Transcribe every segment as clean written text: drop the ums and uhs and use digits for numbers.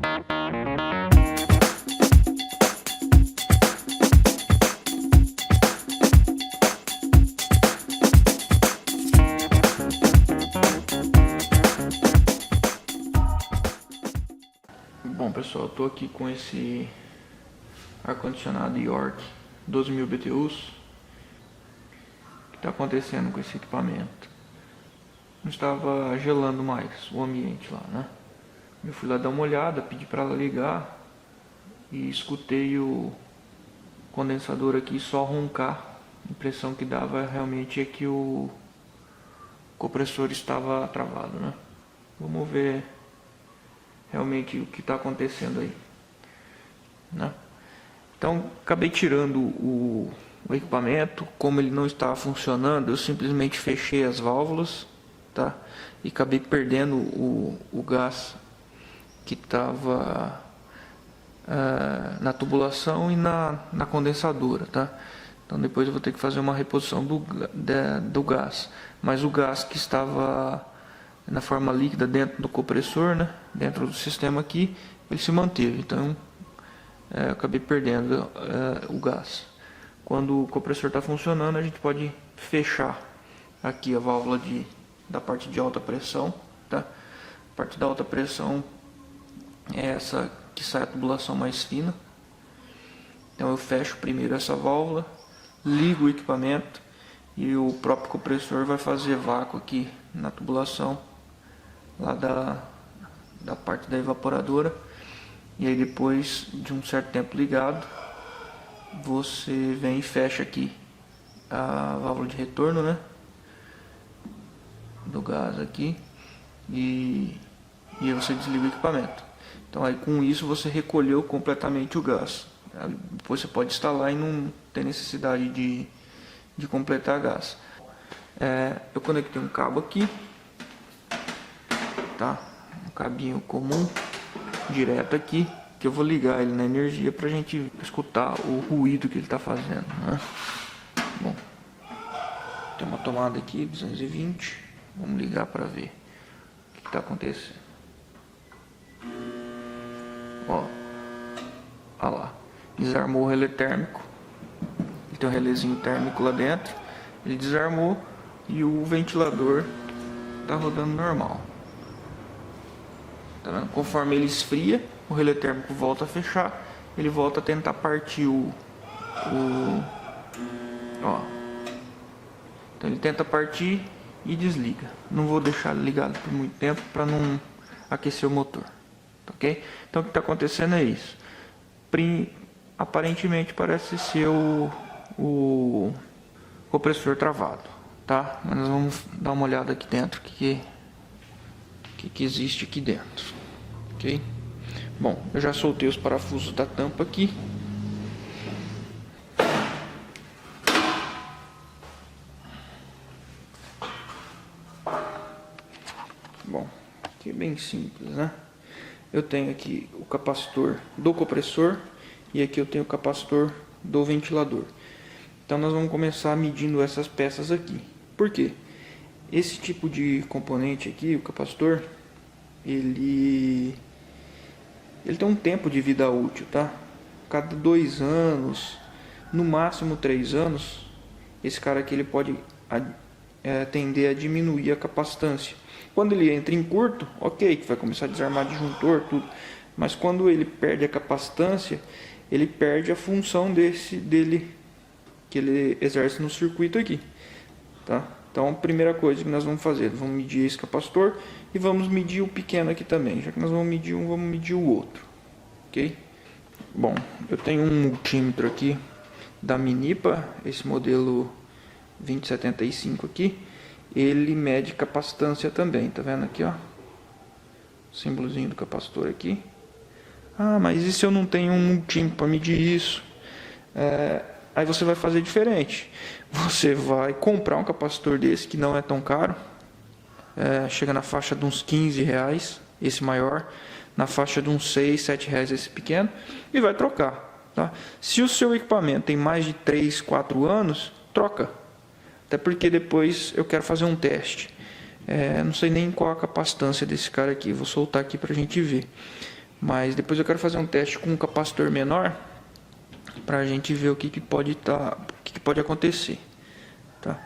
Bom pessoal, eu tô aqui com esse ar-condicionado York 12.000 BTUs. O que está acontecendo com esse equipamento? Não estava gelando mais o ambiente lá, né? Eu fui lá dar uma olhada, pedi para ela ligar e escutei o condensador aqui só roncar. A impressão que dava realmente é que o compressor estava travado, né? Vamos ver realmente o que está acontecendo aí, né? Então acabei tirando o equipamento. Como ele não estava funcionando, eu simplesmente fechei as válvulas, tá? E acabei perdendo o gás que estava na tubulação e na condensadora, tá? Então depois eu vou ter que fazer uma reposição do gás, mas o gás que estava na forma líquida dentro do compressor, né, dentro do sistema aqui, ele se manteve. Então eu acabei perdendo o gás. Quando o compressor está funcionando, a gente pode fechar aqui a válvula da parte de alta pressão, tá? A parte da alta pressão é essa que sai a tubulação mais fina. Então eu fecho primeiro essa válvula, ligo o equipamento e o próprio compressor vai fazer vácuo aqui na tubulação lá da parte da evaporadora. E aí depois de um certo tempo ligado, você vem e fecha aqui a válvula de retorno, né, do gás aqui, e aí você desliga o equipamento. Então aí com isso você recolheu completamente o gás. Depois você pode instalar e não tem necessidade de completar gás. Eu conectei um cabo aqui, tá? Um cabinho comum direto aqui, que eu vou ligar ele na energia para a gente escutar o ruído que ele está fazendo, né? Bom, tem uma tomada aqui 220, vamos ligar para ver o que está acontecendo. Ó, olha lá, desarmou o relé térmico. Ele tem um relézinho térmico lá dentro, ele desarmou e o ventilador está rodando normal. Tá vendo? Conforme ele esfria, o relé térmico volta a fechar, ele volta a tentar partir ó. Então ele tenta partir e desliga. Não vou deixar ligado por muito tempo para não aquecer o motor, ok? Então o que está acontecendo é isso. Aparentemente parece ser o compressor travado, tá? Mas nós vamos dar uma olhada aqui dentro que existe aqui dentro, ok? Bom, eu já soltei os parafusos da tampa aqui. Bom, aqui é bem simples, né? Eu tenho aqui o capacitor do compressor e aqui eu tenho o capacitor do ventilador. Então nós vamos começar medindo essas peças aqui. Por quê? Esse tipo de componente aqui, o capacitor, ele tem um tempo de vida útil, tá? Cada 2 anos, no máximo 3 anos, esse cara aqui ele pode tender a diminuir a capacitância. Quando ele entra em curto, ok, que vai começar a desarmar disjuntor, tudo. Mas quando ele perde a capacitância, ele perde a função dele que ele exerce no circuito aqui, tá? Então, a primeira coisa que nós vamos fazer, nós vamos medir esse capacitor e vamos medir o pequeno aqui também. Já que nós vamos medir um, vamos medir o outro, ok? Bom, eu tenho um multímetro aqui da Minipa, esse modelo 2075 aqui. Ele mede capacitância também, tá vendo aqui, ó? O símbolozinho do capacitor aqui. Ah, mas e se eu não tenho um multímetro para medir isso? Aí você vai fazer diferente. Você vai comprar um capacitor desse, que não é tão caro. Chega na faixa de uns R$15, esse maior. Na faixa de uns R$6, R$7 esse pequeno. E vai trocar, tá? Se o seu equipamento tem mais de 3, 4 anos, troca. Até porque depois eu quero fazer um teste. Não sei nem qual a capacitância desse cara aqui. Vou soltar aqui para a gente ver. Mas depois eu quero fazer um teste com um capacitor menor para a gente ver o que pode acontecer, tá?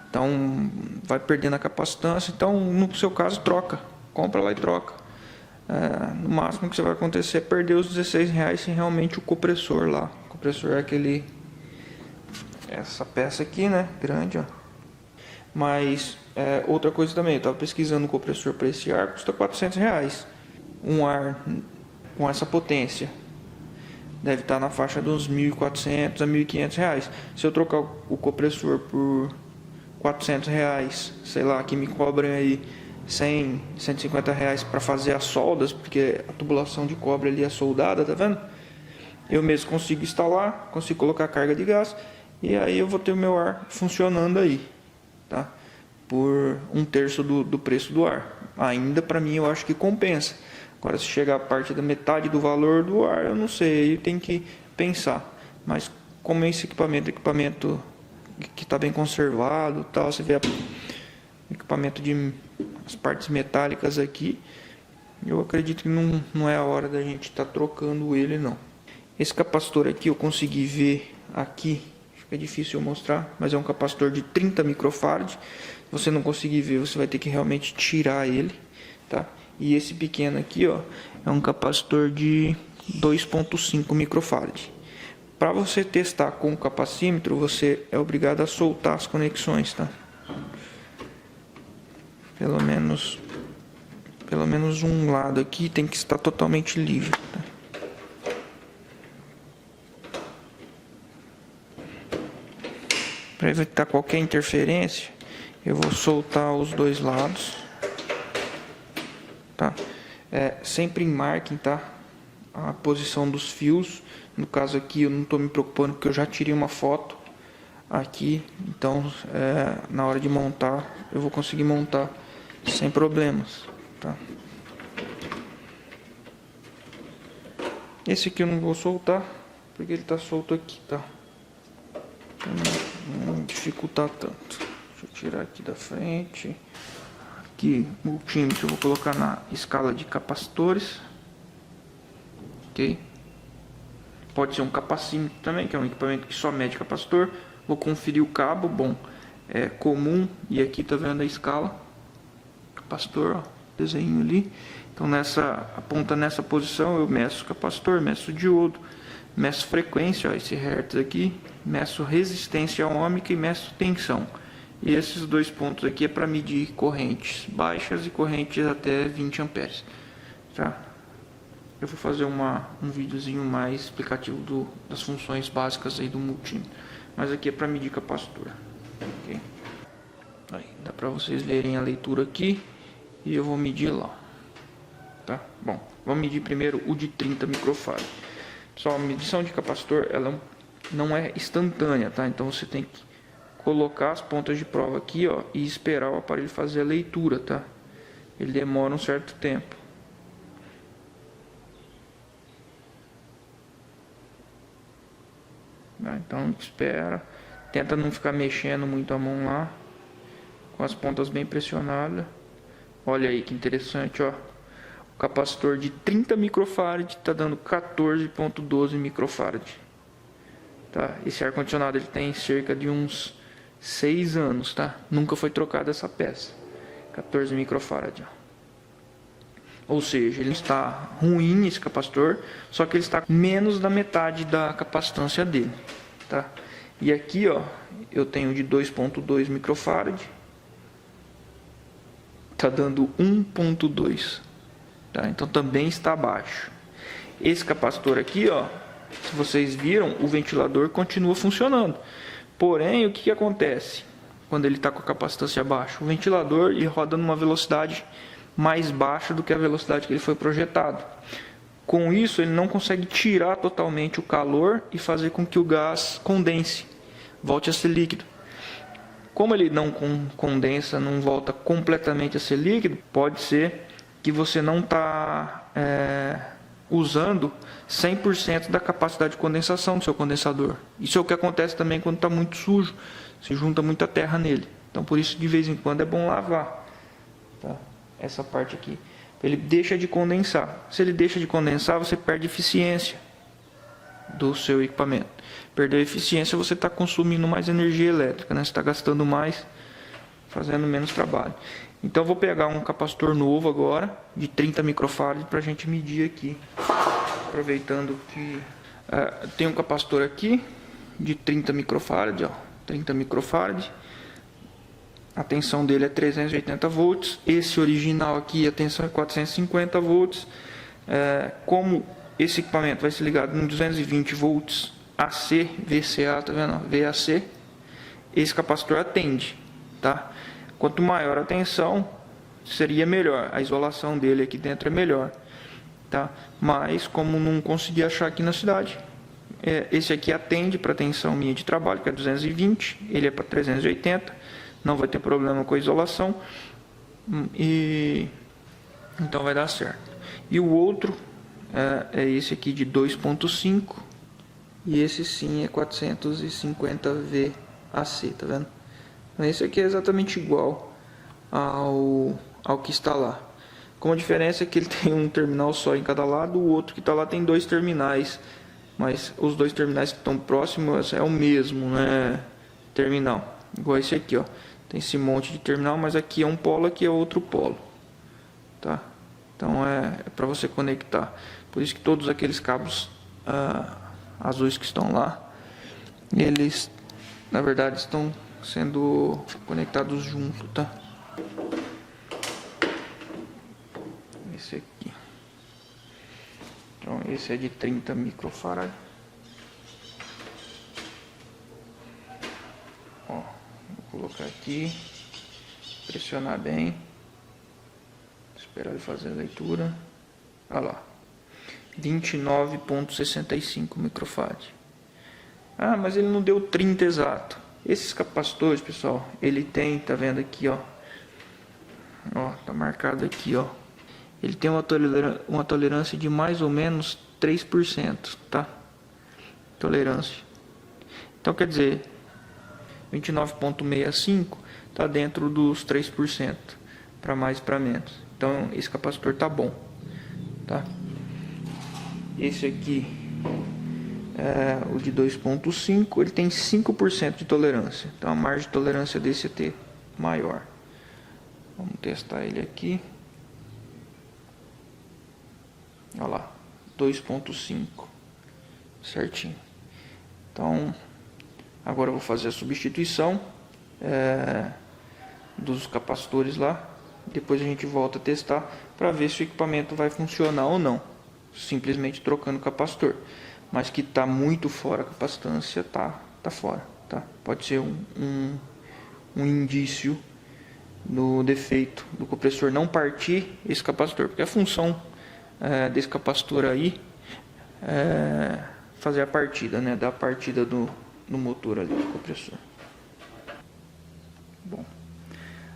Então vai perdendo a capacitância. Então no seu caso troca, compra lá e troca. No máximo que você vai acontecer é perder os R$16 sem realmente o compressor lá. O compressor é essa peça aqui, né, grande, ó. Mas outra coisa também, eu estava pesquisando um compressor para esse ar, custa R$400. Um ar com essa potência deve estar na faixa dos R$1.400 a R$1.500. Se eu trocar o compressor por R$400, sei lá, que me cobrem aí R$100, R$150 para fazer as soldas, porque a tubulação de cobre ali é soldada, tá vendo? Eu mesmo consigo instalar, consigo colocar carga de gás, e aí eu vou ter o meu ar funcionando aí, tá? Por 1/3 do preço do ar. Ainda para mim eu acho que compensa. Agora, se chegar a parte da metade do valor do ar, eu não sei, aí tem que pensar. Mas como esse equipamento que está bem conservado, tal, você vê equipamento de as partes metálicas aqui, eu acredito que não é a hora da gente estar trocando ele, não. Esse capacitor aqui eu consegui ver aqui, fica difícil eu mostrar, mas é um capacitor de 30 microfarad. Se você não conseguir ver, você vai ter que realmente tirar ele, tá? E esse pequeno aqui, ó, é um capacitor de 2.5 microfarad. Para você testar com o capacímetro, você é obrigado a soltar as conexões, tá? Pelo menos um lado aqui tem que estar totalmente livre, tá? Para evitar qualquer interferência, eu vou soltar os dois lados, tá? Sempre marquem, tá? A posição dos fios. No caso aqui eu não estou me preocupando porque eu já tirei uma foto aqui, então na hora de montar eu vou conseguir montar sem problemas, tá? Esse aqui eu não vou soltar porque ele está solto aqui, tá? Não dificultar tanto. Deixa eu tirar aqui da frente. Aqui, multímetro, eu vou colocar na escala de capacitores, ok? Pode ser um capacímetro também, que é um equipamento que só mede capacitor. Vou conferir o cabo, bom, é comum, e aqui tá vendo a escala. Capacitor, ó, desenho ali. Então aponta nessa posição, eu meço o capacitor, meço o diodo, meço frequência, ó, esse hertz aqui, meço resistência ohmica e meço tensão. E esses dois pontos aqui é para medir correntes baixas e correntes até 20 amperes, tá? Eu vou fazer um videozinho mais explicativo das funções básicas aí do multímetro, mas aqui é para medir capacitor, ok? Aí, dá para vocês verem a leitura aqui e eu vou medir lá, tá? Bom, vamos medir primeiro o de 30 microfarad. Pessoal, a medição de capacitor ela não é instantânea, tá? Então você tem que colocar as pontas de prova aqui, ó, e esperar o aparelho fazer a leitura, tá? Ele demora um certo tempo. Então espera, tenta não ficar mexendo muito a mão lá, com as pontas bem pressionadas. Olha aí que interessante, ó. O capacitor de 30 microfarad está dando 14.12 microfarad. Tá? Esse ar condicionado ele tem cerca de uns 6 anos, tá? Nunca foi trocada essa peça. 14 microfarad, ó. Ou seja, ele está ruim esse capacitor, só que ele está menos da metade da capacitância dele, tá? E aqui, ó, eu tenho de 2.2 microfarad, tá dando 1.2, tá? Então também está baixo. Esse capacitor aqui, ó, se vocês viram, o ventilador continua funcionando. Porém, o que acontece quando ele está com a capacitância baixa? O ventilador ele roda numa velocidade mais baixa do que a velocidade que ele foi projetado. Com isso, ele não consegue tirar totalmente o calor e fazer com que o gás condense, volte a ser líquido. Como ele não condensa, não volta completamente a ser líquido, pode ser que você não está usando 100% da capacidade de condensação do seu condensador. Isso é o que acontece também quando está muito sujo, se junta muita terra nele. Então, por isso, de vez em quando é bom lavar, tá? Essa parte aqui, ele deixa de condensar. Se ele deixa de condensar, você perde eficiência do seu equipamento. Perdeu eficiência, você está consumindo mais energia elétrica, né? Você está gastando mais, fazendo menos trabalho. Então, eu vou pegar um capacitor novo agora, de 30 microfarads, para a gente medir aqui. Aproveitando que tem um capacitor aqui, de 30 microfarads, ó, 30 microfarads. A tensão dele é 380 volts. Esse original aqui, a tensão é 450 volts. Como esse equipamento vai ser ligado em 220 volts AC, VCA, tá vendo? VAC. Esse capacitor atende, tá? Quanto maior a tensão, seria melhor. A isolação dele aqui dentro é melhor, tá? Mas como não consegui achar aqui na cidade, esse aqui atende para a tensão minha de trabalho, que é 220. Ele é para 380. Não vai ter problema com a isolação. E então vai dar certo. E o outro é esse aqui de 2.5. E esse sim é 450 VAC, tá vendo? Então, esse aqui é exatamente igual ao que está lá. Com a diferença é que ele tem um terminal só em cada lado. O outro que está lá tem 2 terminais. Mas os 2 terminais que estão próximos é o mesmo, né? Terminal. Igual esse aqui, ó. Tem esse monte de terminal, mas aqui é um polo, aqui é outro polo, tá? Então é para você conectar. Por isso que todos aqueles cabos azuis que estão lá, eles na verdade estão sendo conectados junto, tá? Esse aqui. Então esse é de 30 microfarad. Ó. Vou colocar aqui, pressionar bem, esperar ele fazer a leitura. Olha lá, 29.65 microfarad. Ah, mas ele não deu 30 exato. Esses capacitores, pessoal, ele tem, tá vendo aqui, ó, tá marcado aqui, ó. Ele tem uma tolerância de mais ou menos 3%, tá? Tolerância. Então quer dizer, 29.65 está dentro dos 3%, para mais e para menos. Então esse capacitor tá bom, tá? Esse aqui o de 2.5, ele tem 5% de tolerância. Então a margem de tolerância desse é maior. Vamos testar ele aqui. Olha lá, 2.5, certinho. Então agora eu vou fazer a substituição dos capacitores lá. Depois a gente volta a testar para ver se o equipamento vai funcionar ou não. Simplesmente trocando o capacitor. Mas que está muito fora a capacitância, tá fora. Tá? Pode ser um indício do defeito do compressor não partir esse capacitor. Porque a função desse capacitor aí é fazer a partida, né? Dar a partida no motor ali do compressor. Bom,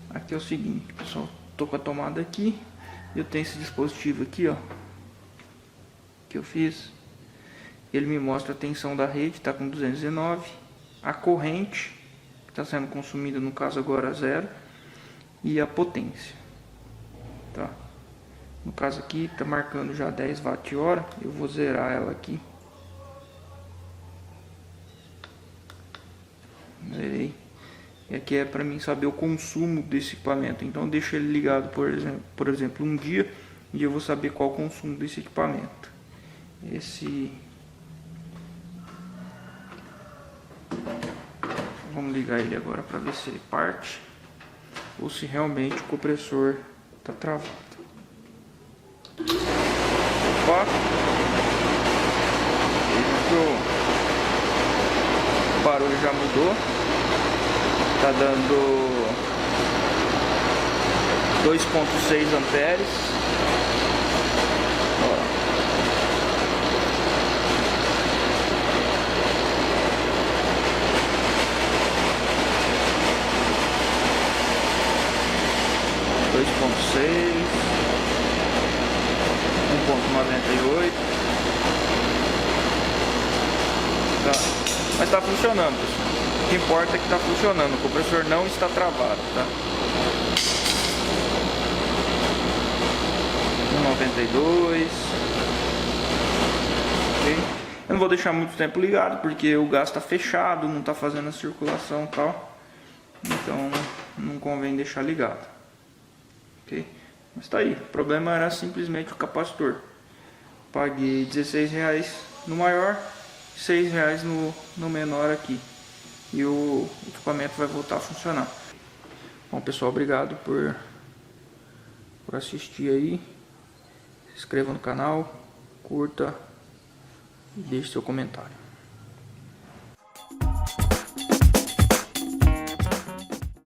aqui é o seguinte, pessoal, tô com a tomada aqui, eu tenho esse dispositivo aqui, ó, que eu fiz. Ele me mostra a tensão da rede, tá com 219, a corrente que está sendo consumida, no caso agora 0, e a potência, tá? No caso aqui tá marcando já 10 Wh, eu vou zerar ela aqui. Zerei. E aqui é para mim saber o consumo desse equipamento. Então eu deixo ele ligado, por exemplo, um dia, e eu vou saber qual o consumo desse equipamento. Vamos ligar ele agora para ver se ele parte ou se realmente o compressor está travado. Opa! O barulho já mudou. Tá dando 2.6 amperes. Ó. 2.6, 1.98. Tá. Mas tá funcionando, pessoal. O que importa é que está funcionando, o compressor não está travado, tá? 92. Ok? Eu não vou deixar muito tempo ligado porque o gás está fechado, não está fazendo a circulação e tal. Então não convém deixar ligado. Ok? Mas tá aí. O problema era simplesmente o capacitor. Paguei R$16 no maior, R$6 no menor aqui. E o equipamento vai voltar a funcionar. Bom, pessoal, obrigado por assistir aí. Se inscreva no canal, curta e deixe seu comentário.